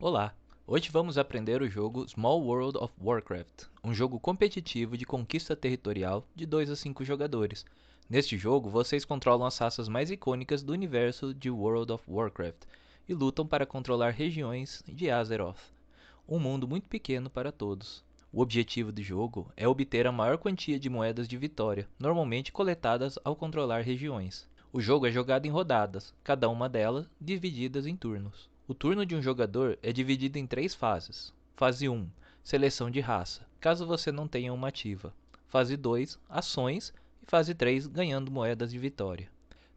Olá! Hoje vamos aprender o jogo Small World of Warcraft, um jogo competitivo de conquista territorial de 2 a 5 jogadores. Neste jogo, vocês controlam as raças mais icônicas do universo de World of Warcraft e lutam para controlar regiões de Azeroth, um mundo muito pequeno para todos. O objetivo do jogo é obter a maior quantia de moedas de vitória, normalmente coletadas ao controlar regiões. O jogo é jogado em rodadas, cada uma delas divididas em turnos. O turno de um jogador é dividido em 3 fases. Fase 1, seleção de raça, caso você não tenha uma ativa. Fase 2, ações. E fase 3, ganhando moedas de vitória.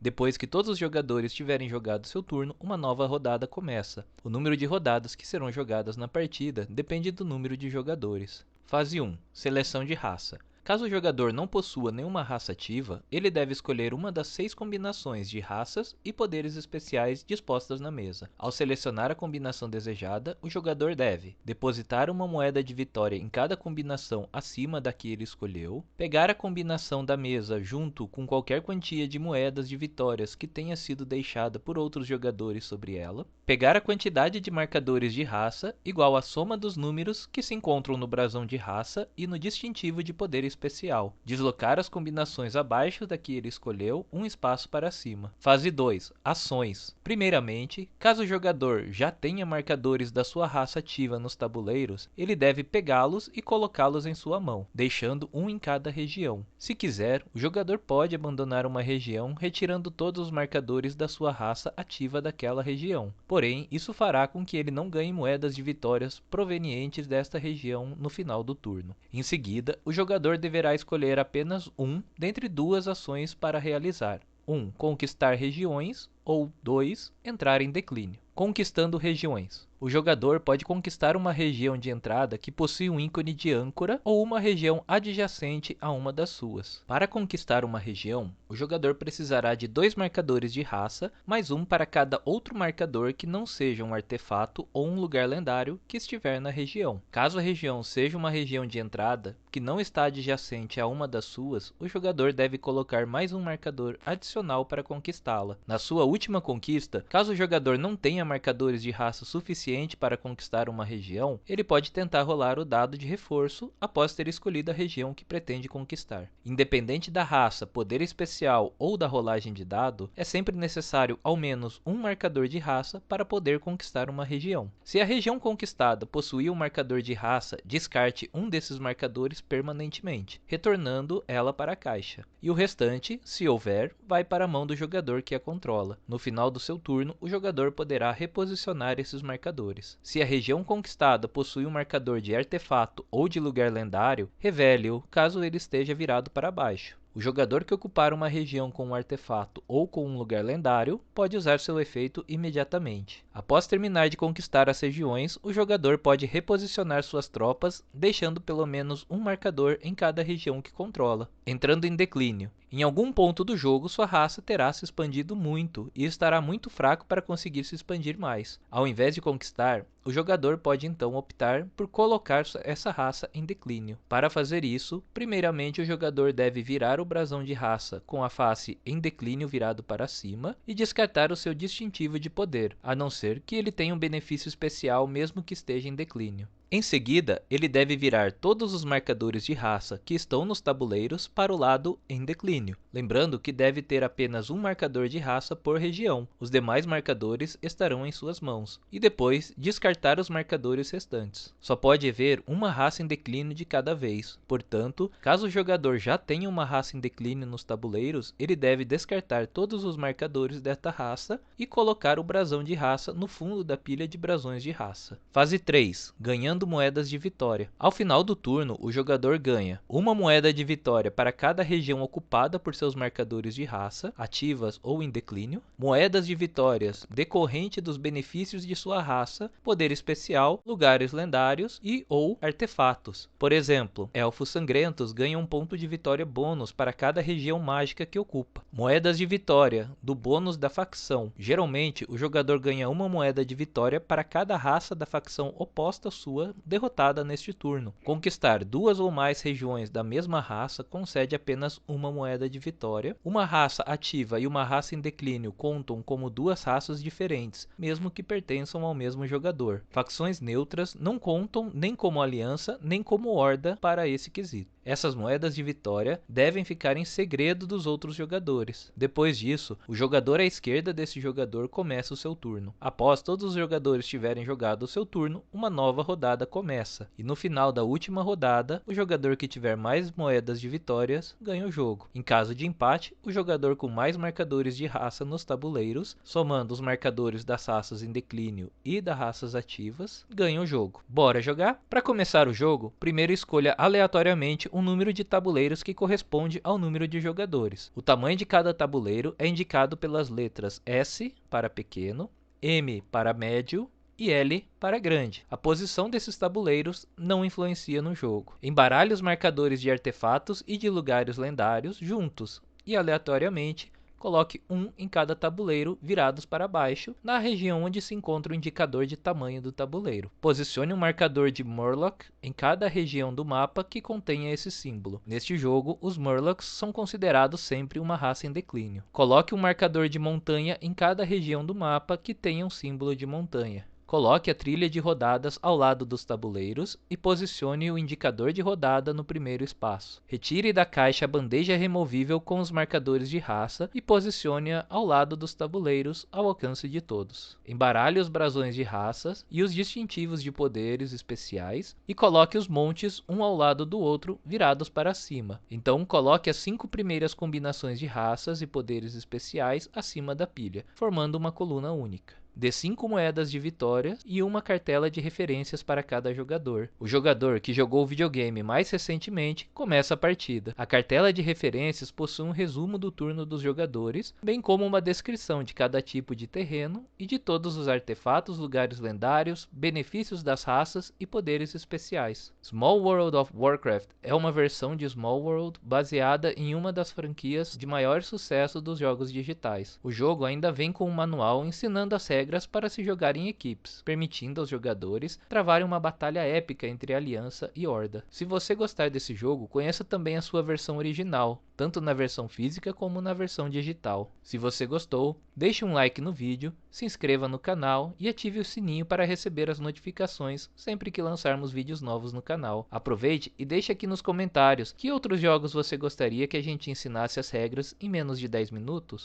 Depois que todos os jogadores tiverem jogado seu turno, uma nova rodada começa. O número de rodadas que serão jogadas na partida depende do número de jogadores. Fase 1, seleção de raça. Caso o jogador não possua nenhuma raça ativa, ele deve escolher uma das 6 combinações de raças e poderes especiais dispostas na mesa. Ao selecionar a combinação desejada, o jogador deve depositar uma moeda de vitória em cada combinação acima da que ele escolheu, pegar a combinação da mesa junto com qualquer quantia de moedas de vitórias que tenha sido deixada por outros jogadores sobre ela, pegar a quantidade de marcadores de raça igual à soma dos números que se encontram no brasão de raça e no distintivo de poder especial, deslocar as combinações abaixo da que ele escolheu um espaço para cima. Fase 2, ações. Primeiramente, caso o jogador já tenha marcadores da sua raça ativa nos tabuleiros, ele deve pegá-los e colocá-los em sua mão, deixando um em cada região. Se quiser, o jogador pode abandonar uma região retirando todos os marcadores da sua raça ativa daquela região. Porém, isso fará com que ele não ganhe moedas de vitórias provenientes desta região no final do turno. Em seguida, o jogador deverá escolher apenas um dentre 2 ações para realizar. 1. Conquistar regiões ou 2. Entrar em declínio. Conquistando regiões. O jogador pode conquistar uma região de entrada que possui um ícone de âncora ou uma região adjacente a uma das suas. Para conquistar uma região, o jogador precisará de 2 marcadores de raça, mais um para cada outro marcador que não seja um artefato ou um lugar lendário que estiver na região. Caso a região seja uma região de entrada que não está adjacente a uma das suas, o jogador deve colocar mais um marcador adicional para conquistá-la. Na sua última conquista, caso o jogador não tenha marcadores de raça suficiente para conquistar uma região, ele pode tentar rolar o dado de reforço após ter escolhido a região que pretende conquistar. Independente da raça, poder especial ou da rolagem de dado, é sempre necessário ao menos um marcador de raça para poder conquistar uma região. Se a região conquistada possuir um marcador de raça, descarte um desses marcadores permanentemente, retornando ela para a caixa. E o restante, se houver, vai para a mão do jogador que a controla. No final do seu turno, o jogador poderá reposicionar esses marcadores. Se a região conquistada possui um marcador de artefato ou de lugar lendário, revele-o caso ele esteja virado para baixo. O jogador que ocupar uma região com um artefato ou com um lugar lendário pode usar seu efeito imediatamente. Após terminar de conquistar as regiões, o jogador pode reposicionar suas tropas, deixando pelo menos um marcador em cada região que controla. Entrando em declínio. Em algum ponto do jogo, sua raça terá se expandido muito e estará muito fraco para conseguir se expandir mais. Ao invés de conquistar, o jogador pode então optar por colocar essa raça em declínio. Para fazer isso, primeiramente o jogador deve virar o brasão de raça com a face em declínio virado para cima e descartar o seu distintivo de poder, a não ser que ele tenha um benefício especial mesmo que esteja em declínio. Em seguida, ele deve virar todos os marcadores de raça que estão nos tabuleiros para o lado em declínio, lembrando que deve ter apenas um marcador de raça por região, os demais marcadores estarão em suas mãos, e depois descartar os marcadores restantes. Só pode haver uma raça em declínio de cada vez, portanto, caso o jogador já tenha uma raça em declínio nos tabuleiros, ele deve descartar todos os marcadores desta raça e colocar o brasão de raça no fundo da pilha de brasões de raça. Fase 3, ganhando moedas de vitória. Ao final do turno, o jogador ganha uma moeda de vitória para cada região ocupada por seus marcadores de raça, ativas ou em declínio, moedas de vitórias decorrente dos benefícios de sua raça, poder especial, lugares lendários e ou artefatos. Por exemplo, elfos sangrentos ganham um ponto de vitória bônus para cada região mágica que ocupa. Moedas de vitória do bônus da facção. Geralmente, o jogador ganha uma moeda de vitória para cada raça da facção oposta à sua pessoa derrotada neste turno. Conquistar 2 ou mais regiões da mesma raça concede apenas uma moeda de vitória. Uma raça ativa e uma raça em declínio contam como 2 raças diferentes, mesmo que pertençam ao mesmo jogador. Facções neutras não contam nem como aliança, nem como horda para esse quesito. Essas moedas de vitória devem ficar em segredo dos outros jogadores. Depois disso, o jogador à esquerda desse jogador começa o seu turno. Após todos os jogadores tiverem jogado o seu turno, uma nova rodada começa. E no final da última rodada, o jogador que tiver mais moedas de vitórias ganha o jogo. Em caso de empate, o jogador com mais marcadores de raça nos tabuleiros, somando os marcadores das raças em declínio e das raças ativas, ganha o jogo. Bora jogar? Para começar o jogo, primeiro escolha aleatoriamente um número de tabuleiros que corresponde ao número de jogadores. O tamanho de cada tabuleiro é indicado pelas letras S para pequeno, M para médio e L para grande. A posição desses tabuleiros não influencia no jogo. Embaralhe os marcadores de artefatos e de lugares lendários juntos e aleatoriamente coloque um em cada tabuleiro virados para baixo, na região onde se encontra o indicador de tamanho do tabuleiro. Posicione um marcador de Murloc em cada região do mapa que contenha esse símbolo. Neste jogo, os Murlocs são considerados sempre uma raça em declínio. Coloque um marcador de montanha em cada região do mapa que tenha um símbolo de montanha. Coloque a trilha de rodadas ao lado dos tabuleiros e posicione o indicador de rodada no primeiro espaço. Retire da caixa a bandeja removível com os marcadores de raça e posicione-a ao lado dos tabuleiros ao alcance de todos. Embaralhe os brasões de raças e os distintivos de poderes especiais e coloque os montes um ao lado do outro virados para cima. Então coloque as 5 primeiras combinações de raças e poderes especiais acima da pilha, formando uma coluna única. Dê 5 moedas de vitória e uma cartela de referências para cada jogador. O jogador que jogou o videogame mais recentemente começa a partida. A cartela de referências possui um resumo do turno dos jogadores, bem como uma descrição de cada tipo de terreno e de todos os artefatos, lugares lendários, benefícios das raças e poderes especiais. Small World of Warcraft é uma versão de Small World baseada em uma das franquias de maior sucesso dos jogos digitais. O jogo ainda vem com um manual ensinando as regras para se jogar em equipes, permitindo aos jogadores travarem uma batalha épica entre Aliança e Horda. Se você gostar desse jogo, conheça também a sua versão original, tanto na versão física como na versão digital. Se você gostou, deixe um like no vídeo, se inscreva no canal e ative o sininho para receber as notificações sempre que lançarmos vídeos novos no canal. Aproveite e deixe aqui nos comentários que outros jogos você gostaria que a gente ensinasse as regras em menos de 10 minutos.